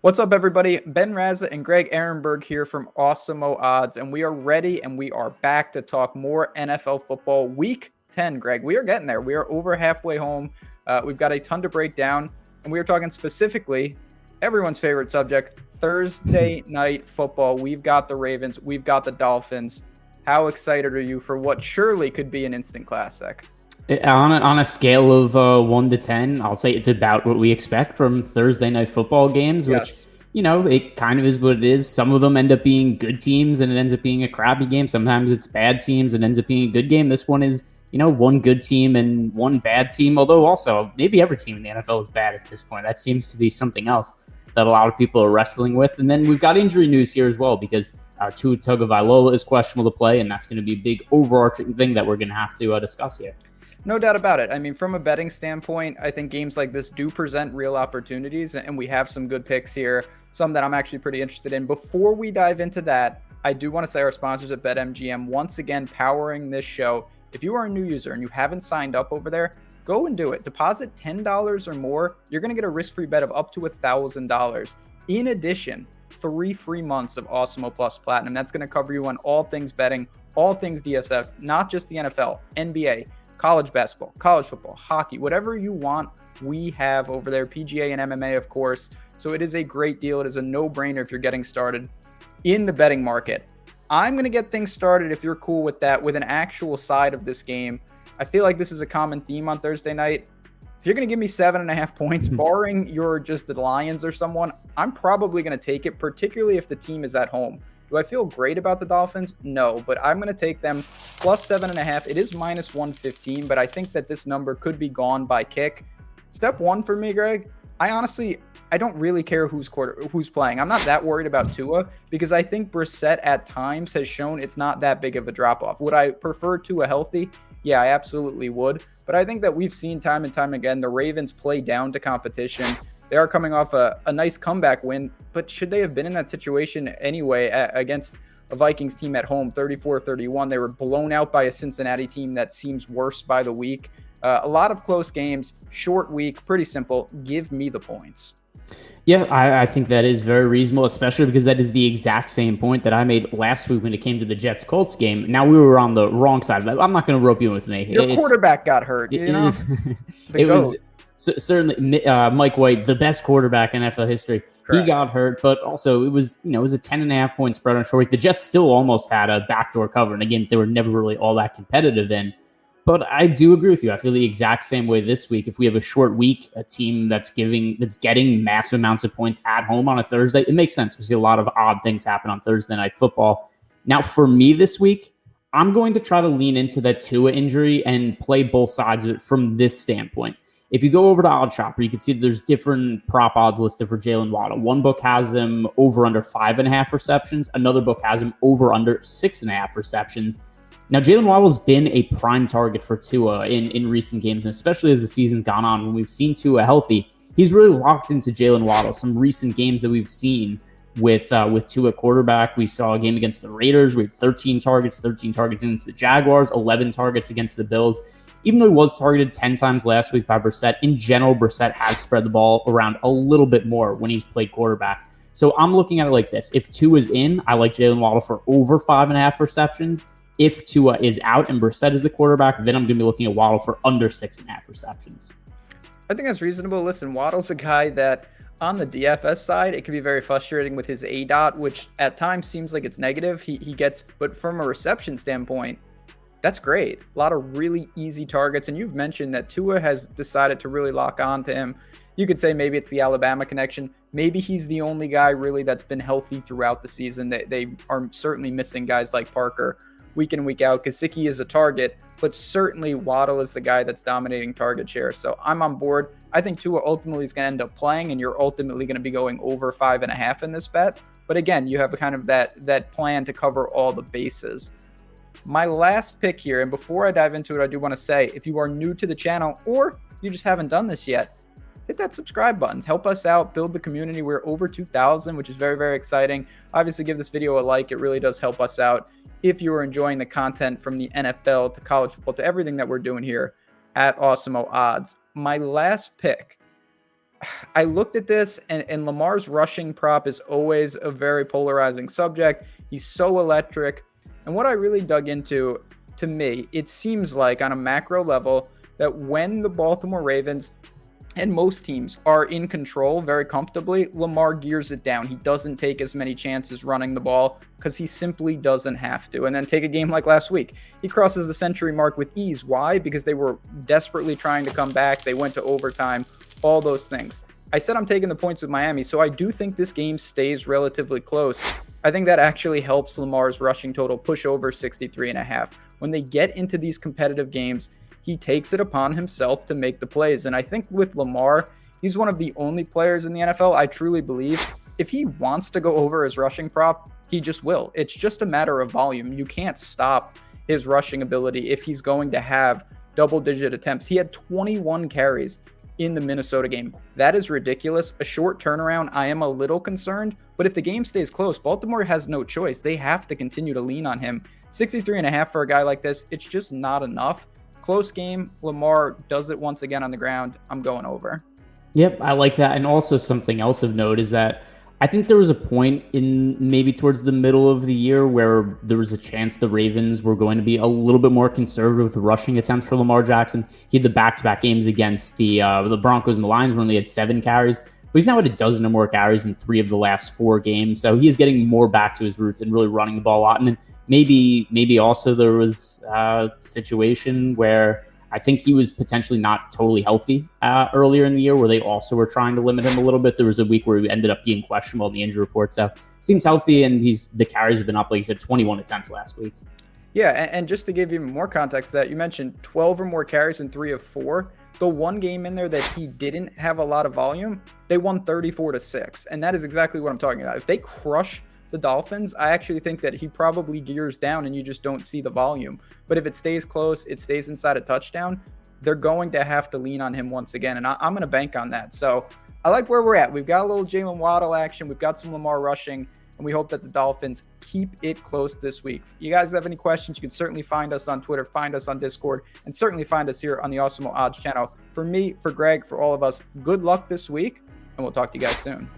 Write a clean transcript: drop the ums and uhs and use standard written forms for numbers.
What's up, everybody? Ben Rasa and Greg Ehrenberg here from Awesemo Odds, and we are ready and we are back to talk more NFL football. Week 10, Greg. We are getting there. We are over halfway home. We've got a ton to break down, and we are talking specifically everyone's favorite subject, Thursday night football. We've got the Ravens. We've got the Dolphins. How excited are you for what surely could be an instant classic? On a scale of 1 to 10, I'll say it's about what we expect from Thursday night football games, which, Yes. it kind of is what it is. Some of them end up being good teams and it ends up being a crappy game. Sometimes it's bad teams and ends up being a good game. This one is, one good team and one bad team, although also maybe every team in the NFL is bad at this point. That seems to be something else that a lot of people are wrestling with. And then we've got injury news here as well because Tua Tagovailoa is questionable to play, and that's going to be a big overarching thing that we're going to have to discuss here. No doubt about it. I mean, from a betting standpoint, I think games like this do present real opportunities, and we have some good picks here, some that I'm actually pretty interested in. Before we dive into that, I do want to say our sponsors at BetMGM, once again, powering this show. If you are a new user and you haven't signed up over there, go and do it. Deposit $10 or more. You're going to get a risk-free bet of up to $1,000. In addition, 3 free months of Awesemo Plus Platinum. That's going to cover you on all things betting, all things DSF, not just the NFL, NBA, college basketball, college football, hockey, whatever you want, we have over there. PGA and MMA, of course. So it is a great deal. It is a no-brainer if you're getting started in the betting market. I'm going to get things started, if you're cool with that, with an actual side of this game. I feel like this is a common theme on Thursday night. If you're going to give me 7.5 points, barring you're just the Lions or someone, I'm probably going to take it, particularly if the team is at home. Do I feel great about the Dolphins? No, but I'm going to take them plus 7.5. It is minus 115, but I think that this number could be gone by kick. Step one for me, Greg, I don't really care who's playing. I'm not that worried about Tua because I think Brissett at times has shown it's not that big of a drop-off. Would I prefer Tua healthy? Yeah, I absolutely would. But I think that we've seen time and time again the Ravens play down to competition. They are coming off a nice comeback win, but should they have been in that situation anyway against a Vikings team at home, 34-31? They were blown out by a Cincinnati team that seems worse by the week. A lot of close games, short week, pretty simple. Give me the points. Yeah, I think that is very reasonable, especially because that is the exact same point that I made last week when it came to the Jets-Colts game. Now, we were on the wrong side of that. I'm not going to rope you in with me. Your quarterback got hurt, it was certainly Mike White, the best quarterback in NFL history. Correct. He got hurt, but also it was a 10.5 point spread on short week. The Jets still almost had a backdoor cover, and again, they were never really all that competitive in. But I do agree with you. I feel the exact same way this week. If we have a short week, a team that's getting massive amounts of points at home on a Thursday, it makes sense. We see a lot of odd things happen on Thursday night football. Now, for me this week, I'm going to try to lean into that Tua injury and play both sides of it from this standpoint. If you go over to OddsShopper, you can see that there's different prop odds listed for Jaylen Waddle. One book has him over under 5.5 receptions. Another book has him over under 6.5 receptions. Now, Jaylen Waddle's been a prime target for Tua in recent games, and especially as the season's gone on, when we've seen Tua healthy, he's really locked into Jaylen Waddle. Some recent games that we've seen with Tua quarterback, we saw a game against the Raiders. We had 13 targets against the Jaguars, 11 targets against the Bills. Even though he was targeted 10 times last week by Brissett, in general, Brissett has spread the ball around a little bit more when he's played quarterback. So I'm looking at it like this. If Tua is in, I like Jaylen Waddle for over 5.5 receptions. If Tua is out and Brissett is the quarterback, then I'm going to be looking at Waddle for under 6.5 receptions. I think that's reasonable. Listen, Waddle's a guy that on the DFS side, it can be very frustrating with his ADOT, which at times seems like it's negative. He gets, but from a reception standpoint, that's great. A lot of really easy targets. And you've mentioned that Tua has decided to really lock on to him. You could say maybe it's the Alabama connection. Maybe he's the only guy really that's been healthy throughout the season. They are certainly missing guys like Parker week in, week out. Gesicki is a target, but certainly Waddle is the guy that's dominating target share. So I'm on board. I think Tua ultimately is going to end up playing, and you're ultimately going to be going over 5.5 in this bet. But again, you have a kind of that plan to cover all the bases. My last pick here, and before I dive into it, I do want to say, if you are new to the channel or you just haven't done this yet, hit that subscribe button. Help us out, build the community. We're over 2,000, which is very, very exciting. Obviously, give this video a like. It really does help us out. If you are enjoying the content from the NFL to college football to everything that we're doing here at Awesemo Odds. My last pick, I looked at this, and Lamar's rushing prop is always a very polarizing subject. He's so electric. And what I really dug into, to me, it seems like on a macro level that when the Baltimore Ravens and most teams are in control very comfortably, Lamar gears it down. He doesn't take as many chances running the ball because he simply doesn't have to. And then take a game like last week. He crosses the century mark with ease. Why? Because they were desperately trying to come back. They went to overtime, all those things. I said I'm taking the points with Miami, so I do think this game stays relatively close. I think that actually helps Lamar's rushing total push over 63.5. When they get into these competitive games, he takes it upon himself to make the plays. And I think with Lamar, he's one of the only players in the NFL, I truly believe, if he wants to go over his rushing prop, he just will. It's just a matter of volume. You can't stop his rushing ability if he's going to have double-digit attempts. He had 21 carries in the Minnesota game. That is ridiculous. A short turnaround, I am a little concerned, but if the game stays close, Baltimore has no choice. They have to continue to lean on him. 63.5 for a guy like this, it's just not enough. Close game, Lamar does it once again on the ground. I'm going over. Yep, I like that. And also something else of note is that I think there was a point in maybe towards the middle of the year where there was a chance the Ravens were going to be a little bit more conservative with rushing attempts for Lamar Jackson. He had the back-to-back games against the Broncos and the Lions when they had 7 carries. But he's now at a dozen or more carries in 3 of the last 4 games. So he is getting more back to his roots and really running the ball a lot. And then maybe also there was a situation where I think he was potentially not totally healthy earlier in the year, where they also were trying to limit him a little bit. There was a week where he ended up being questionable in the injury report. So seems healthy, and the carries have been up, like you said, 21 attempts last week. Yeah, and just to give you more context, that you mentioned 12 or more carries in 3 of 4. The one game in there that he didn't have a lot of volume, they won 34-6, and that is exactly what I'm talking about. If they crush the Dolphins, I actually think that he probably gears down and you just don't see the volume. But if it stays close, it stays inside a touchdown, they're going to have to lean on him once again. And I'm going to bank on that. So I like where we're at. We've got a little Jaylen Waddle action. We've got some Lamar rushing, and we hope that the Dolphins keep it close this week. If you guys have any questions, you can certainly find us on Twitter, find us on Discord, and certainly find us here on the Awesemo Odds channel. For me, for Greg, for all of us, good luck this week, and we'll talk to you guys soon.